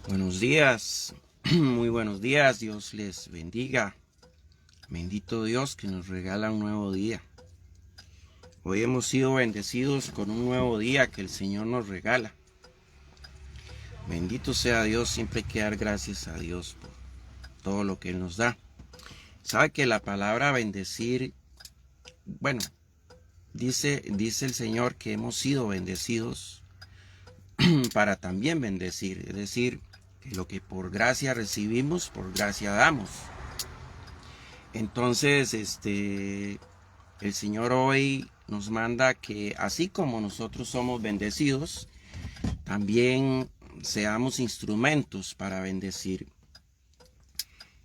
Buenos días, muy buenos días, Dios les bendiga. Bendito Dios que nos regala un nuevo día. Hoy hemos sido bendecidos con un nuevo día que el Señor nos regala. Bendito sea Dios, siempre hay que dar gracias a Dios por todo lo que Él nos da. Sabe que la palabra bendecir, bueno, dice el Señor que hemos sido bendecidos para también bendecir, es decir, que lo que por gracia recibimos, por gracia damos. Entonces, el Señor hoy nos manda que así como nosotros somos bendecidos, también seamos instrumentos para bendecir.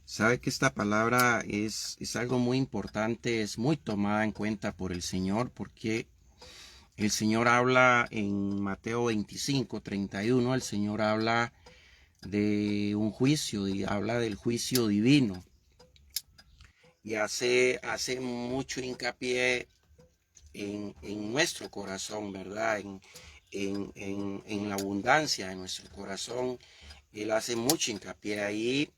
Sabe que esta palabra es algo muy importante, es muy tomada en cuenta por el Señor, porque el Señor habla en Mateo 25:31, el Señor habla de un juicio y habla del juicio divino. Y hace mucho hincapié en nuestro corazón, ¿verdad? En la abundancia de nuestro corazón. Él hace mucho hincapié ahí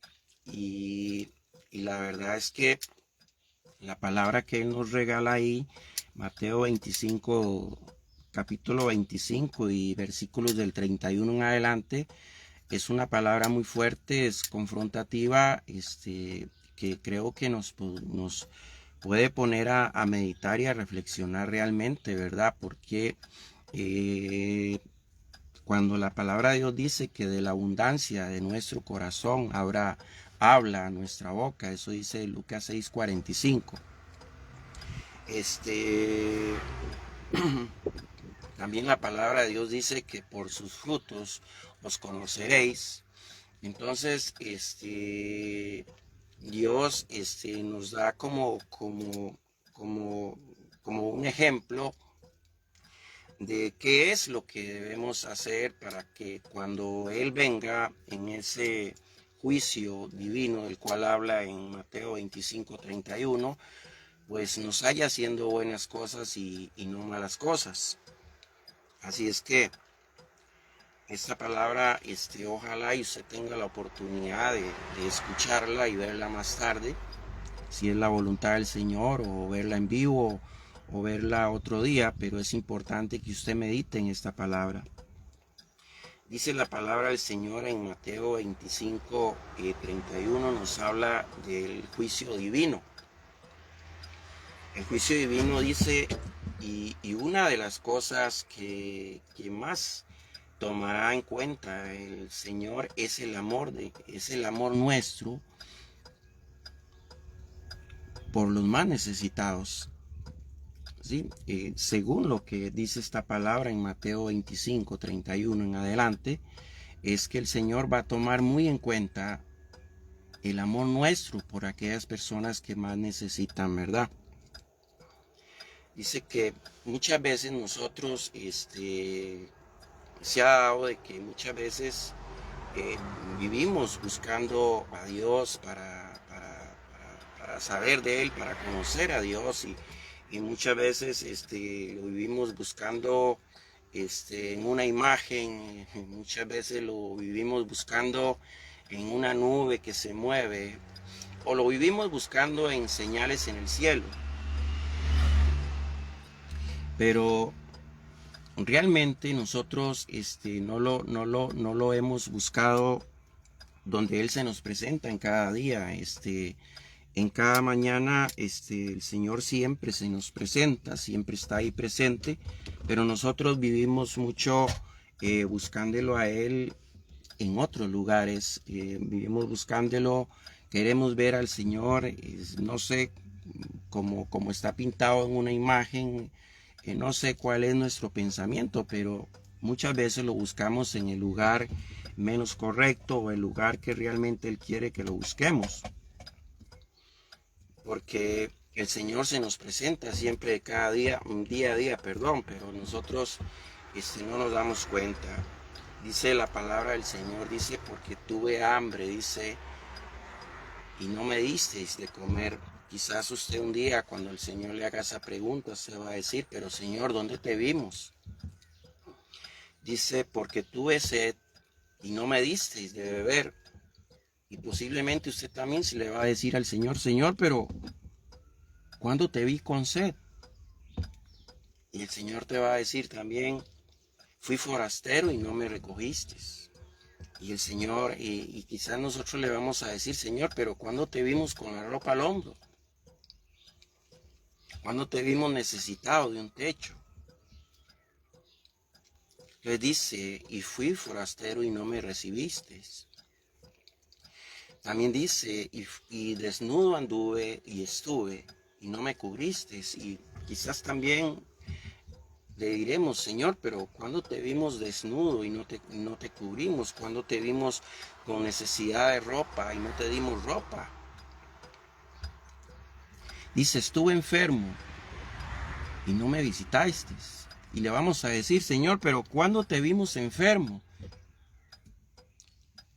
y, y la verdad es que la palabra que Él nos regala ahí, Mateo 25, capítulo 25 y versículos del 31 en adelante, es una palabra muy fuerte, es confrontativa, que creo que nos puede poner a meditar y a reflexionar realmente, ¿verdad? Porque eh, cuando la palabra de Dios dice que de la abundancia de nuestro corazón habla nuestra boca, eso dice Lucas 6:45. Este, También la palabra de Dios dice que por sus frutos os conoceréis. Entonces, Dios nos da como, como un ejemplo de qué es lo que debemos hacer para que cuando Él venga en ese juicio divino del cual habla en Mateo 25:31, pues nos haya haciendo buenas cosas y no malas cosas. Así es que esta palabra, ojalá y usted tenga la oportunidad de escucharla y verla más tarde, si es la voluntad del Señor, o verla en vivo o verla otro día, pero es importante que usted medite en esta palabra. Dice la palabra del Señor en Mateo 25:31, nos habla del juicio divino. El juicio divino dice, y una de las cosas que más tomará en cuenta el Señor es el amor nuestro por los más necesitados. ¿Sí? Según lo que dice esta palabra en Mateo 25:31 en adelante, es que el Señor va a tomar muy en cuenta el amor nuestro por aquellas personas que más necesitan, ¿verdad? Dice que muchas veces nosotros, se ha dado de que muchas veces eh, vivimos buscando a Dios para saber de Él, para conocer a Dios, y muchas veces lo vivimos buscando en una imagen, muchas veces lo vivimos buscando en una nube que se mueve, o lo vivimos buscando en señales en el cielo. Pero realmente nosotros no lo hemos buscado donde Él se nos presenta en cada día. En cada mañana, el Señor siempre se nos presenta, siempre está ahí presente, pero nosotros vivimos mucho buscándolo a Él en otros lugares, vivimos buscándolo, queremos ver al Señor, no sé, como está pintado en una imagen, no sé cuál es nuestro pensamiento, pero muchas veces lo buscamos en el lugar menos correcto o el lugar que realmente Él quiere que lo busquemos. Porque el Señor se nos presenta siempre cada día, un día a día, perdón, pero nosotros no nos damos cuenta. Dice la palabra del Señor, dice, porque tuve hambre, dice, y no me disteis de comer. Quizás usted un día, cuando el Señor le haga esa pregunta, se va a decir, pero Señor, ¿dónde te vimos? Dice, porque tuve sed y no me disteis de beber. Y posiblemente usted también se le va a decir al Señor, Señor, pero ¿cuándo te vi con sed? Y el Señor te va a decir también, fui forastero y no me recogiste. Y el Señor, y quizás nosotros le vamos a decir, Señor, pero ¿cuándo te vimos con la ropa al hombro? ¿Cuándo te vimos necesitado de un techo? Le dice, y fui forastero y no me recibiste. También dice, y desnudo anduve y estuve y no me cubriste. Y quizás también le diremos, Señor, pero ¿cuándo te vimos desnudo y no te cubrimos? ¿Cuándo te vimos con necesidad de ropa y no te dimos ropa? Dice, estuve enfermo y no me visitaste. Y le vamos a decir, Señor, pero ¿cuándo te vimos enfermo?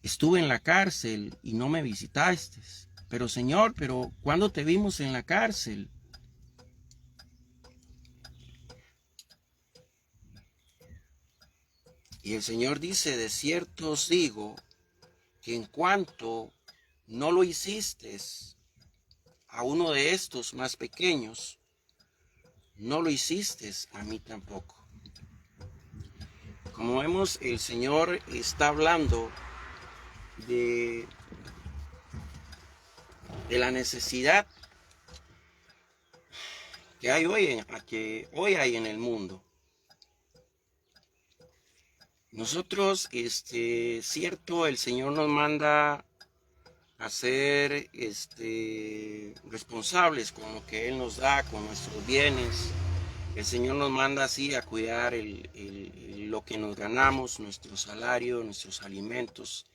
Estuve en la cárcel y no me visitaste. Pero Señor, pero ¿cuándo te vimos en la cárcel? Y el Señor dice, de cierto os digo, que en cuanto no lo hiciste a uno de estos más pequeños, no lo hiciste a mí tampoco. Como vemos, el Señor está hablando de la necesidad que hay hoy hay en el mundo. Nosotros, cierto, el Señor nos manda a ser responsables con lo que Él nos da, con nuestros bienes. El Señor nos manda así a cuidar lo que nos ganamos, nuestro salario, nuestros alimentos.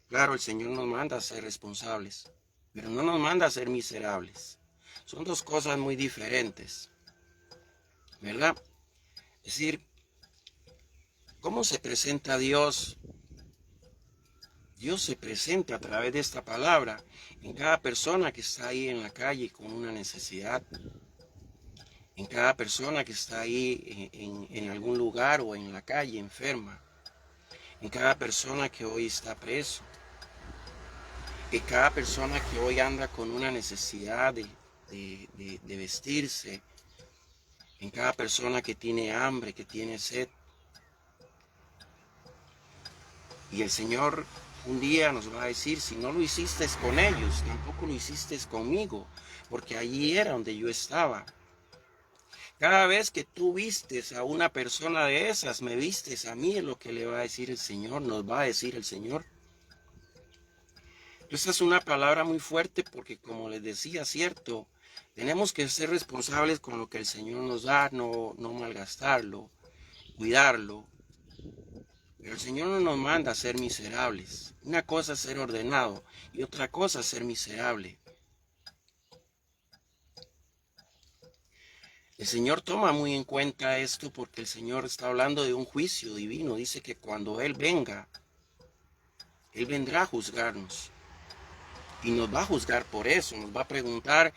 Claro, el Señor nos manda a ser responsables, pero no nos manda a ser miserables. Son dos cosas muy diferentes, ¿verdad? Es decir, ¿cómo se presenta Dios? Dios se presenta a través de esta palabra en cada persona que está ahí en la calle con una necesidad, en cada persona que está ahí en algún lugar o en la calle enferma, en cada persona que hoy está preso, en cada persona que hoy anda con una necesidad de vestirse, en cada persona que tiene hambre, que tiene sed. Y el Señor un día nos va a decir, si no lo hiciste con ellos, tampoco lo hiciste conmigo, porque allí era donde yo estaba. Cada vez que tú vistes a una persona de esas, me vistes a mí, es lo que le va a decir el Señor, nos va a decir el Señor. Esa es una palabra muy fuerte porque, como les decía, cierto, tenemos que ser responsables con lo que el Señor nos da, no malgastarlo, cuidarlo. Pero el Señor no nos manda a ser miserables. Una cosa es ser ordenado y otra cosa es ser miserable. El Señor toma muy en cuenta esto porque el Señor está hablando de un juicio divino. Dice que cuando Él venga, Él vendrá a juzgarnos. Y nos va a juzgar por eso. Nos va a preguntar,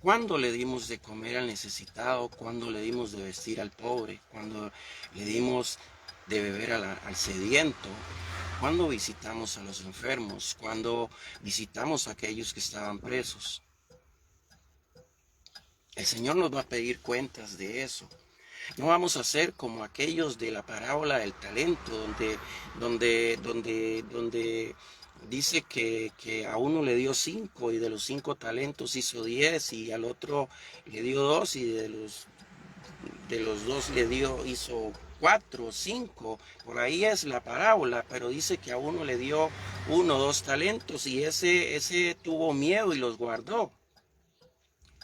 ¿cuándo le dimos de comer al necesitado? ¿Cuándo le dimos de vestir al pobre? ¿Cuándo le dimos de beber al sediento? ¿Cuándo visitamos a los enfermos? ¿Cuándo visitamos a aquellos que estaban presos? El Señor nos va a pedir cuentas de eso. No vamos a ser como aquellos de la parábola del talento, donde dice que a uno le dio 5 y de los 5 talentos hizo 10 y al otro le dio 2 y de los 2 hizo 4 o 5. Por ahí es la parábola, pero dice que a uno le dio 1 o 2 talentos y ese tuvo miedo y los guardó.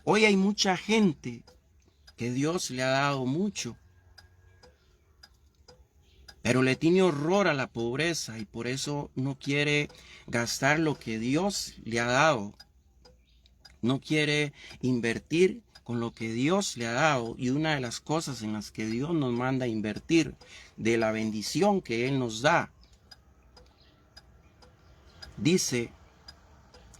Hoy hay mucha gente que Dios le ha dado mucho, pero le tiene horror a la pobreza y por eso no quiere gastar lo que Dios le ha dado. No quiere invertir con lo que Dios le ha dado. Y una de las cosas en las que Dios nos manda a invertir, de la bendición que Él nos da, dice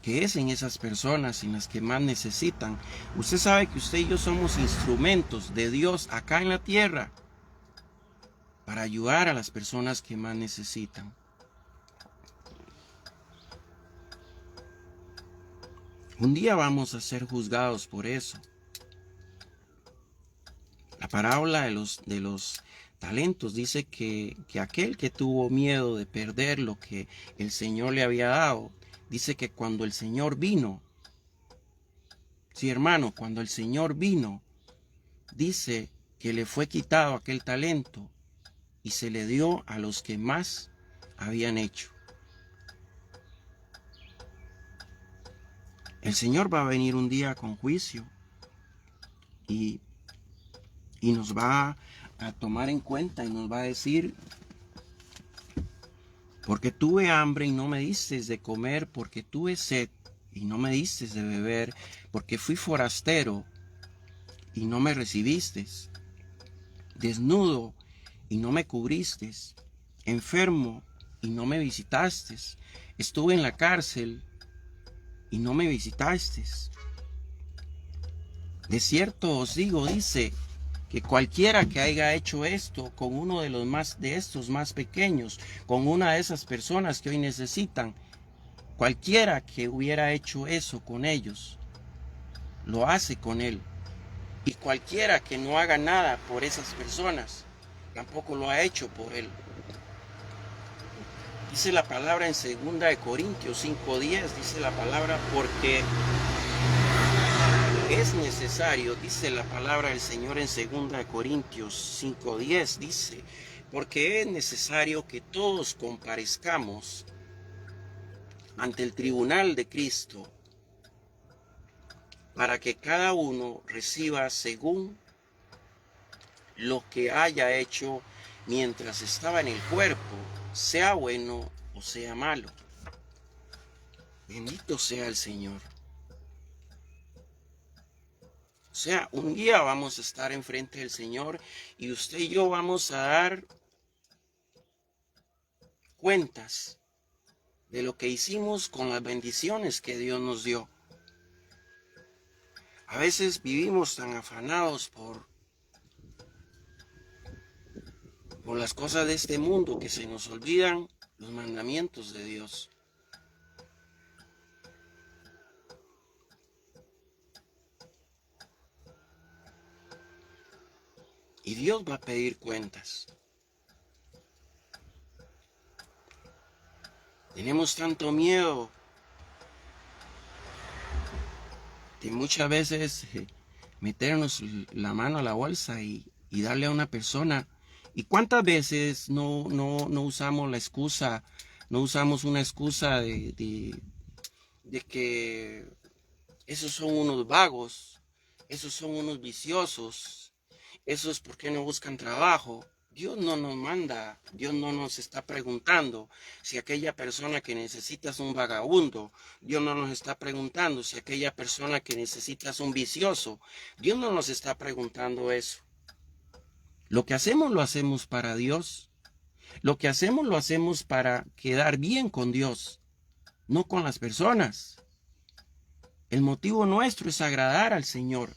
que es en esas personas en las que más necesitan. Usted sabe que usted y yo somos instrumentos de Dios acá en la tierra para ayudar a las personas que más necesitan. Un día vamos a ser juzgados por eso. La parábola de los talentos dice que aquel que tuvo miedo de perder lo que el Señor le había dado, dice que cuando el Señor vino, sí, hermano, cuando el Señor vino, dice que le fue quitado aquel talento y se le dio a los que más habían hecho. El Señor va a venir un día con juicio y nos va a tomar en cuenta y nos va a decir: porque tuve hambre y no me diste de comer, porque tuve sed y no me diste de beber, porque fui forastero y no me recibiste, desnudo y no me cubriste, enfermo y no me visitaste, estuve en la cárcel y no me visitaste. De cierto os digo, dice, que cualquiera que haya hecho esto con uno de estos más pequeños, con una de esas personas que hoy necesitan, cualquiera que hubiera hecho eso con ellos, lo hace con él. Y cualquiera que no haga nada por esas personas, tampoco lo ha hecho por él. Dice la palabra en 2 Corintios 5:10, dice la palabra, porque es necesario, dice la palabra del Señor en 2 Corintios 5:10, dice, porque es necesario que todos comparezcamos ante el tribunal de Cristo, para que cada uno reciba según lo que haya hecho mientras estaba en el cuerpo, sea bueno o sea malo. Bendito sea el Señor. O sea, un día vamos a estar enfrente del Señor y usted y yo vamos a dar cuentas de lo que hicimos con las bendiciones que Dios nos dio. A veces vivimos tan afanados por las cosas de este mundo que se nos olvidan los mandamientos de Dios. Y Dios va a pedir cuentas. Tenemos tanto miedo de muchas veces meternos la mano a la bolsa y darle a una persona. ¿Y cuántas veces no usamos la excusa, no usamos una excusa de que esos son unos vagos, esos son unos viciosos, esos porque no buscan trabajo? Dios no nos manda, Dios no nos está preguntando si aquella persona que necesita es un vagabundo. Dios no nos está preguntando si aquella persona que necesita es un vicioso. Dios no nos está preguntando eso. Lo que hacemos lo hacemos para Dios. Lo que hacemos lo hacemos para quedar bien con Dios, no con las personas. El motivo nuestro es agradar al Señor.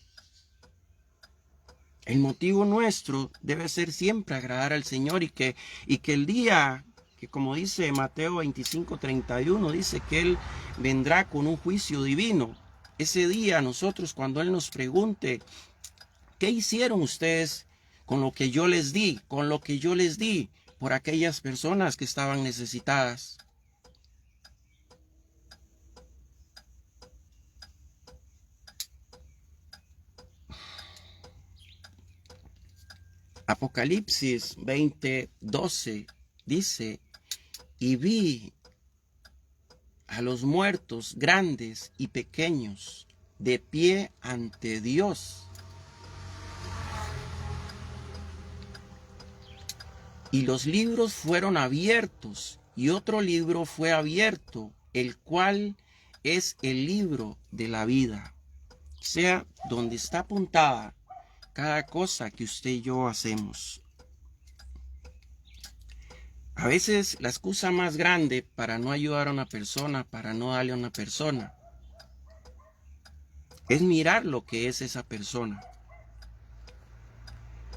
El motivo nuestro debe ser siempre agradar al Señor y que el día que, como dice Mateo 25:31, dice que Él vendrá con un juicio divino. Ese día nosotros, cuando Él nos pregunte, ¿qué hicieron ustedes con lo que yo les di? Con lo que yo les di por aquellas personas que estaban necesitadas. Apocalipsis 20:12 dice, y vi a los muertos grandes y pequeños de pie ante Dios. Y los libros fueron abiertos, y otro libro fue abierto, el cual es el libro de la vida. O sea, donde está apuntada cada cosa que usted y yo hacemos. A veces la excusa más grande para no ayudar a una persona, para no darle a una persona, es mirar lo que es esa persona.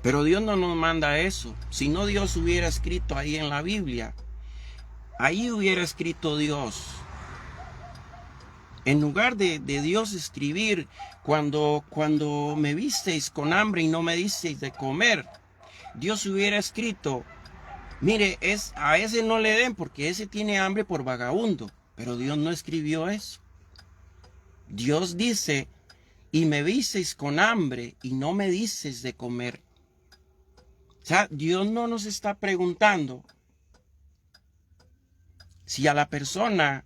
Pero Dios no nos manda eso. Si no, Dios hubiera escrito ahí en la Biblia. Ahí hubiera escrito Dios. En lugar de Dios escribir, cuando me visteis con hambre y no me disteis de comer, Dios hubiera escrito, mire, a ese no le den porque ese tiene hambre por vagabundo. Pero Dios no escribió eso. Dios dice, y me visteis con hambre y no me disteis de comer. O sea, Dios no nos está preguntando si a la persona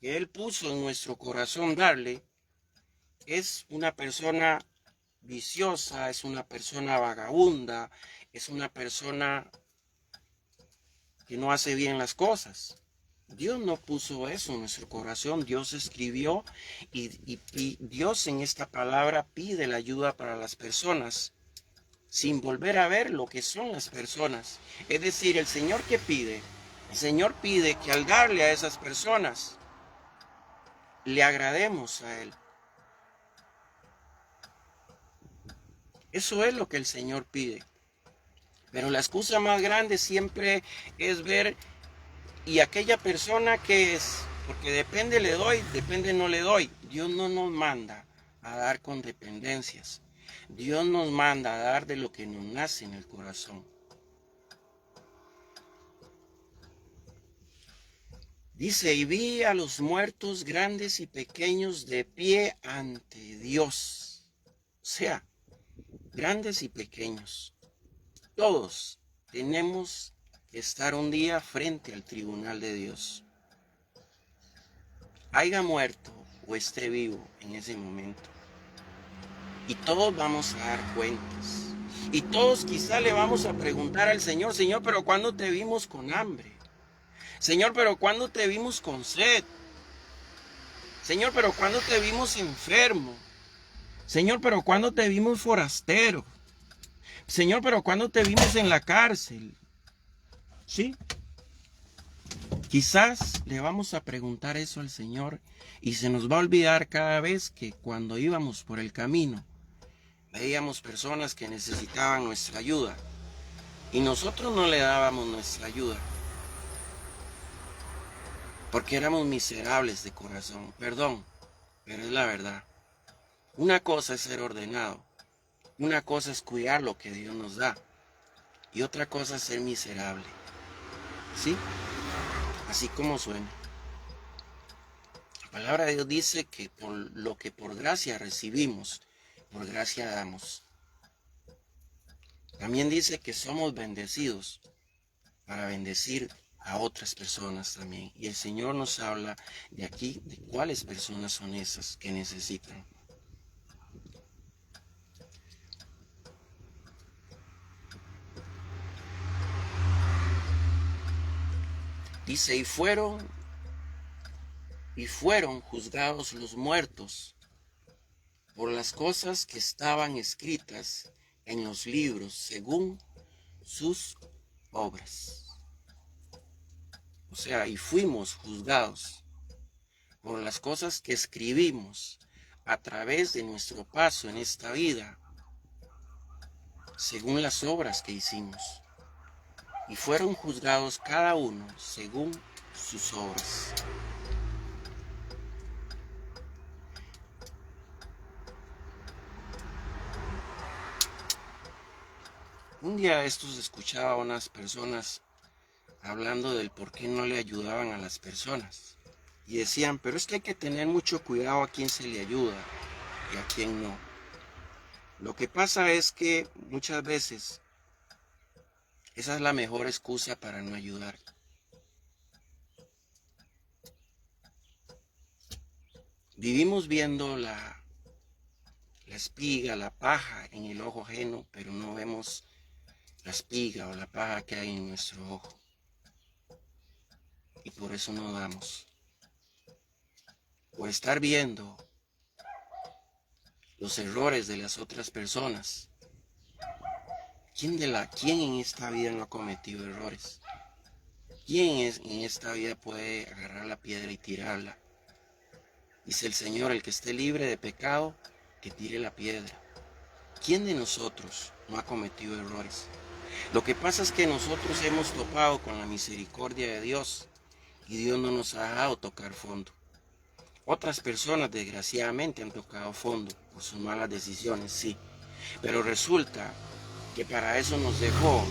que Él puso en nuestro corazón darle es una persona viciosa, es una persona vagabunda, es una persona que no hace bien las cosas. Dios no puso eso en nuestro corazón. Dios escribió y Dios en esta palabra pide la ayuda para las personas sin volver a ver lo que son las personas. Es decir, el Señor que pide, el Señor pide que al darle a esas personas le agrademos a Él. Eso es lo que el Señor pide. Pero la excusa más grande siempre es ver, ¿y aquella persona qué es? Porque depende le doy, depende no le doy. Dios no nos manda a dar con dependencias. Dios nos manda a dar de lo que nos nace en el corazón. Dice, y vi a los muertos grandes y pequeños de pie ante Dios. O sea, grandes y pequeños. Todos tenemos que estar un día frente al tribunal de Dios. Haya muerto o esté vivo en ese momento. Y todos vamos a dar cuentas. Y todos quizá le vamos a preguntar al Señor, Señor, pero ¿cuándo te vimos con hambre? Señor, pero ¿cuándo te vimos con sed? Señor, pero ¿cuándo te vimos enfermo? Señor, pero ¿cuándo te vimos forastero? Señor, pero ¿cuándo te vimos en la cárcel? ¿Sí? Quizás le vamos a preguntar eso al Señor y se nos va a olvidar cada vez que cuando íbamos por el camino veíamos personas que necesitaban nuestra ayuda y nosotros no le dábamos nuestra ayuda porque éramos miserables de corazón. Perdón, pero es la verdad. Una cosa es ser ordenado, una cosa es cuidar lo que Dios nos da y otra cosa es ser miserable. ¿Sí? Así como suena. La palabra de Dios dice que por lo que por gracia recibimos, por gracia damos. También dice que somos bendecidos para bendecir a otras personas también. Y el Señor nos habla de aquí, de cuáles personas son esas que necesitan. Dice, y fueron juzgados los muertos por las cosas que estaban escritas en los libros según sus obras. O sea, y fuimos juzgados por las cosas que escribimos a través de nuestro paso en esta vida, según las obras que hicimos. Y fueron juzgados cada uno según sus obras. Un día de estos escuchaba a unas personas hablando del por qué no le ayudaban a las personas. Y decían, pero es que hay que tener mucho cuidado a quién se le ayuda y a quién no. Lo que pasa es que muchas veces esa es la mejor excusa para no ayudar. Vivimos viendo la espiga, la paja en el ojo ajeno, pero no vemos la espiga o la paja que hay en nuestro ojo. Y por eso no damos. Por estar viendo los errores de las otras personas. ¿Quién en esta vida no ha cometido errores? ¿Quién en esta vida puede agarrar la piedra y tirarla? Dice el Señor, el que esté libre de pecado, que tire la piedra. ¿Quién de nosotros no ha cometido errores. Lo que pasa es que nosotros hemos topado con la misericordia de Dios y Dios no nos ha dejado tocar fondo. Otras personas desgraciadamente han tocado fondo por sus malas decisiones, sí, pero resulta que para eso nos dejó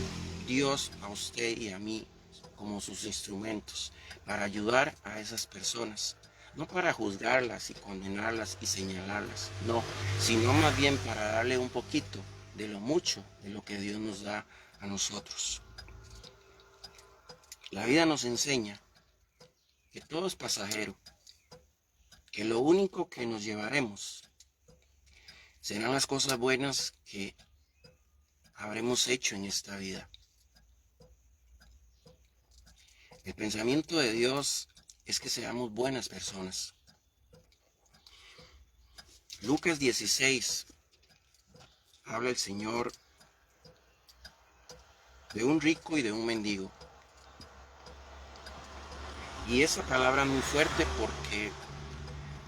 Dios a usted y a mí como sus instrumentos, para ayudar a esas personas, no para juzgarlas y condenarlas y señalarlas, no, sino más bien para darle un poquito de lo mucho de lo que Dios nos da a nosotros. La vida nos enseña que todo es pasajero, que lo único que nos llevaremos serán las cosas buenas que habremos hecho en esta vida. El pensamiento de Dios es que seamos buenas personas. Lucas 16 habla el Señor de un rico y de un mendigo. Y esa palabra es muy fuerte porque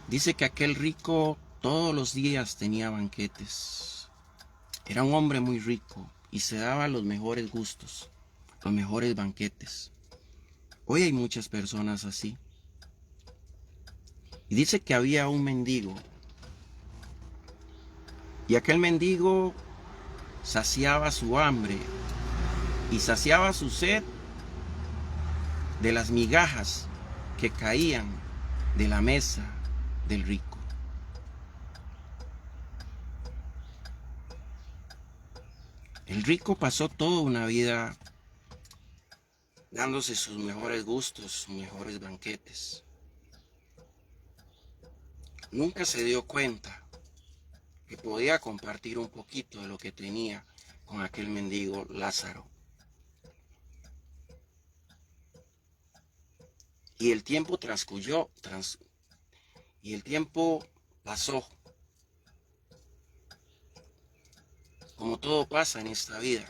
dice que aquel rico todos los días tenía banquetes. Era un hombre muy rico y se daba los mejores gustos, los mejores banquetes. Hoy hay muchas personas así. Y dice que había un mendigo. Y aquel mendigo saciaba su hambre y saciaba su sed de las migajas que caían de la mesa del rico. El rico pasó toda una vida dándose sus mejores gustos, sus mejores banquetes. Nunca se dio cuenta que podía compartir un poquito de lo que tenía con aquel mendigo Lázaro. Y el tiempo y el tiempo pasó, como todo pasa en esta vida.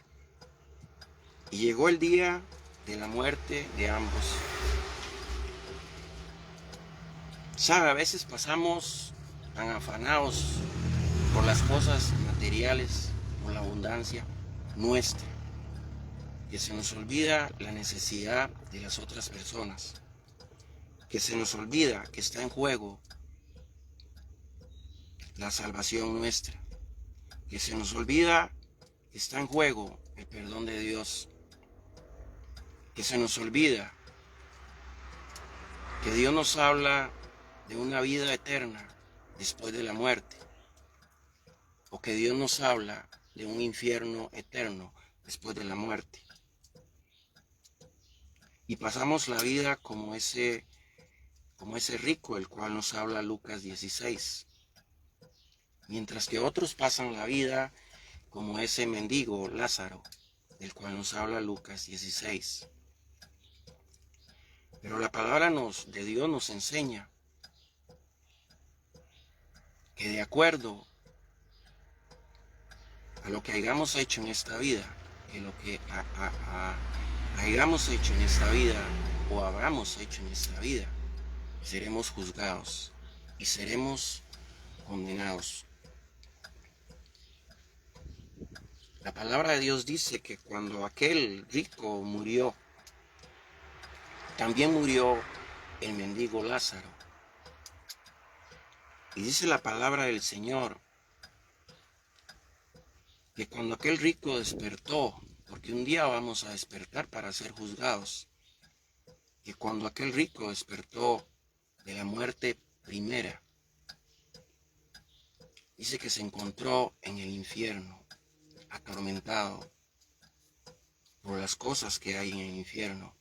Y llegó el día de la muerte de ambos. Sabe, a veces pasamos tan afanados por las cosas materiales, por la abundancia nuestra, que se nos olvida la necesidad de las otras personas, que se nos olvida que está en juego la salvación nuestra, que se nos olvida que está en juego el perdón de Dios, que se nos olvida que Dios nos habla de una vida eterna después de la muerte, o que Dios nos habla de un infierno eterno después de la muerte. Y pasamos la vida como ese rico, el cual nos habla Lucas 16. Mientras que otros pasan la vida como ese mendigo Lázaro, del cual nos habla Lucas 16. Pero la palabra de Dios nos enseña que de acuerdo a lo que hayamos hecho en esta vida, que lo que hayamos hecho en esta vida o habramos hecho en esta vida, seremos juzgados y seremos condenados. La palabra de Dios dice que cuando aquel rico murió, también murió el mendigo Lázaro. Y dice la palabra del Señor que cuando aquel rico despertó, porque un día vamos a despertar para ser juzgados, que cuando aquel rico despertó de la muerte primera, dice que se encontró en el infierno, atormentado por las cosas que hay en el infierno.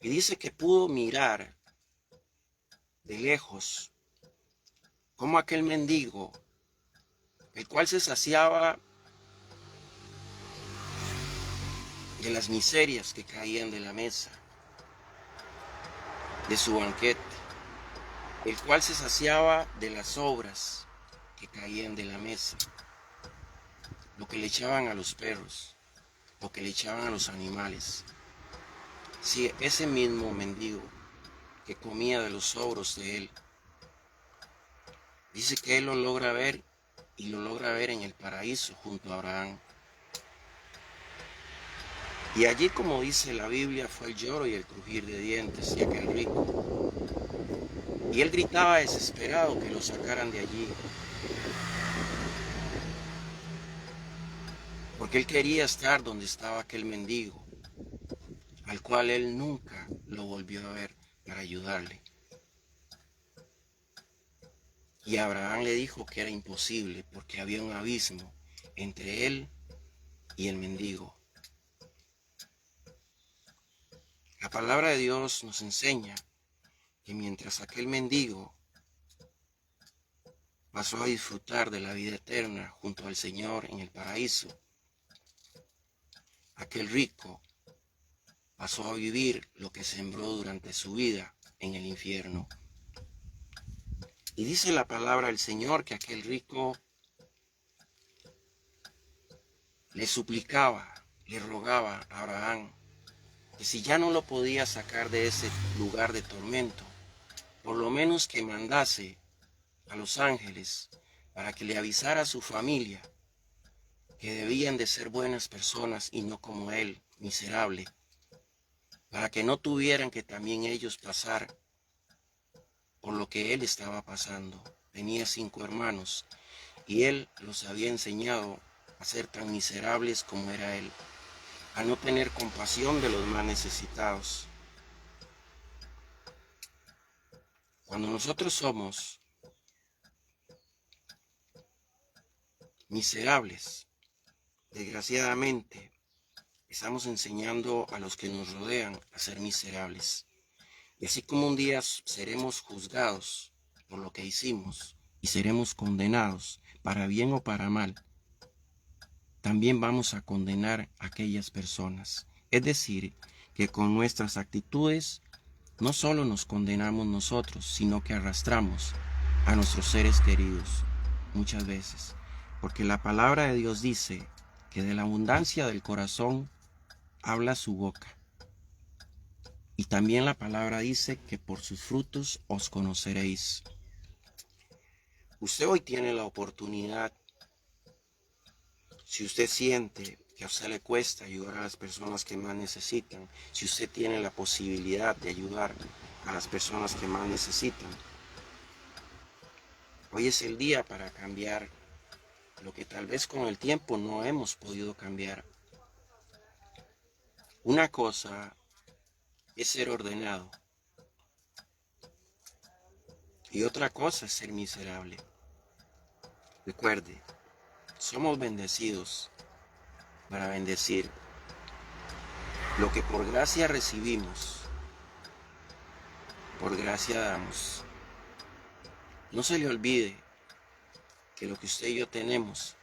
Y dice que pudo mirar de lejos cómo aquel mendigo, el cual se saciaba de las miserias que caían de la mesa, de su banquete, el cual se saciaba de las obras que caían de la mesa, lo que le echaban a los perros, lo que le echaban a los animales. Sí, ese mismo mendigo que comía de los sobros de él, dice que él lo logra ver y lo logra ver en el paraíso junto a Abraham. Y allí, como dice la Biblia, fue el lloro y el crujir de dientes de aquel rico. Y él gritaba desesperado que lo sacaran de allí, porque él quería estar donde estaba aquel mendigo, al cual él nunca lo volvió a ver para ayudarle. Y Abraham le dijo que era imposible porque había un abismo entre él y el mendigo. La palabra de Dios nos enseña que mientras aquel mendigo pasó a disfrutar de la vida eterna junto al Señor en el paraíso, aquel rico pasó a vivir lo que sembró durante su vida en el infierno. Y dice la palabra del Señor que aquel rico le suplicaba, le rogaba a Abraham que si ya no lo podía sacar de ese lugar de tormento, por lo menos que mandase a los ángeles para que le avisara a su familia que debían de ser buenas personas y no como él, miserable, para que no tuvieran que también ellos pasar por lo que él estaba pasando. Tenía 5 hermanos y él los había enseñado a ser tan miserables como era él, a no tener compasión de los más necesitados. Cuando nosotros somos miserables, desgraciadamente, estamos enseñando a los que nos rodean a ser miserables. Y así como un día seremos juzgados por lo que hicimos y seremos condenados para bien o para mal, también vamos a condenar a aquellas personas. Es decir, que con nuestras actitudes no solo nos condenamos nosotros, sino que arrastramos a nuestros seres queridos muchas veces. Porque la palabra de Dios dice que de la abundancia del corazón habla su boca. Y también la palabra dice que por sus frutos os conoceréis. Usted hoy tiene la oportunidad, si usted siente que a usted le cuesta ayudar a las personas que más necesitan, si usted tiene la posibilidad de ayudar a las personas que más necesitan, hoy es el día para cambiar lo que tal vez con el tiempo no hemos podido cambiar. Una cosa es ser ordenado y otra cosa es ser miserable. Recuerde, somos bendecidos para bendecir. Lo que por gracia recibimos, por gracia damos. No se le olvide que lo que usted y yo tenemos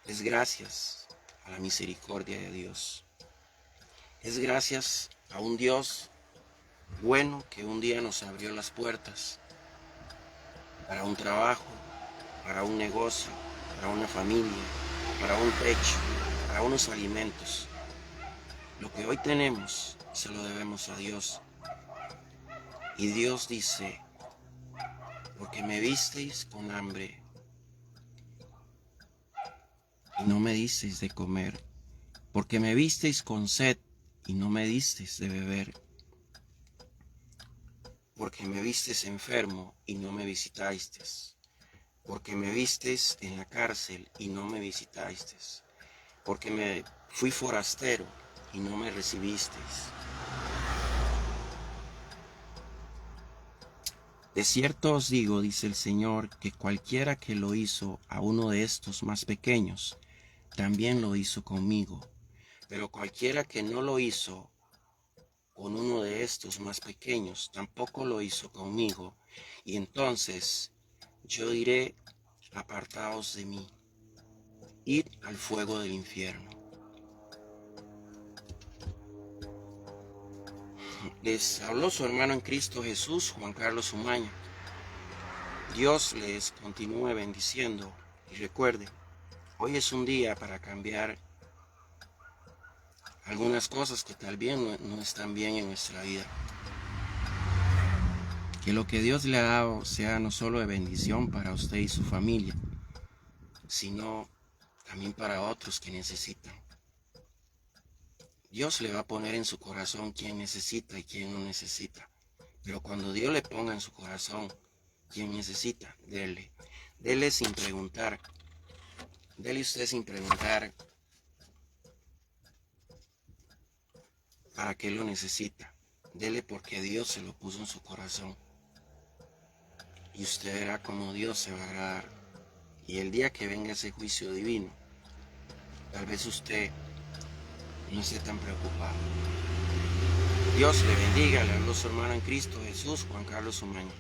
es gracias a la misericordia de Dios. Es gracias a un Dios bueno que un día nos abrió las puertas para un trabajo, para un negocio, para una familia, para un techo, para unos alimentos. Lo que hoy tenemos se lo debemos a Dios. Y Dios dice, porque me visteis con hambre y no me disteis de comer, porque me visteis con sed y no me disteis de beber, porque me visteis enfermo y no me visitasteis, porque me visteis en la cárcel y no me visitasteis, porque me fui forastero y no me recibisteis. De cierto os digo, dice el Señor, que cualquiera que lo hizo a uno de estos más pequeños, también lo hizo conmigo. Pero cualquiera que no lo hizo con uno de estos más pequeños, tampoco lo hizo conmigo. Y entonces yo diré, apartaos de mí, id al fuego del infierno. Les habló su hermano en Cristo Jesús, Juan Carlos Umaña. Dios les continúe bendiciendo y recuerde, hoy es un día para cambiar algunas cosas que tal vez no están bien en nuestra vida. Que lo que Dios le ha dado sea no solo de bendición para usted y su familia, sino también para otros que necesitan. Dios le va a poner en su corazón quién necesita y quién no necesita. Pero cuando Dios le ponga en su corazón quién necesita, dele. Dele sin preguntar. Dele usted sin preguntar para qué lo necesita. Dele porque Dios se lo puso en su corazón. Y usted verá cómo Dios se va a agradar. Y el día que venga ese juicio divino, tal vez usted no esté tan preocupado. Dios le bendiga. Le hablo su hermano en Cristo Jesús, Juan Carlos Umaña.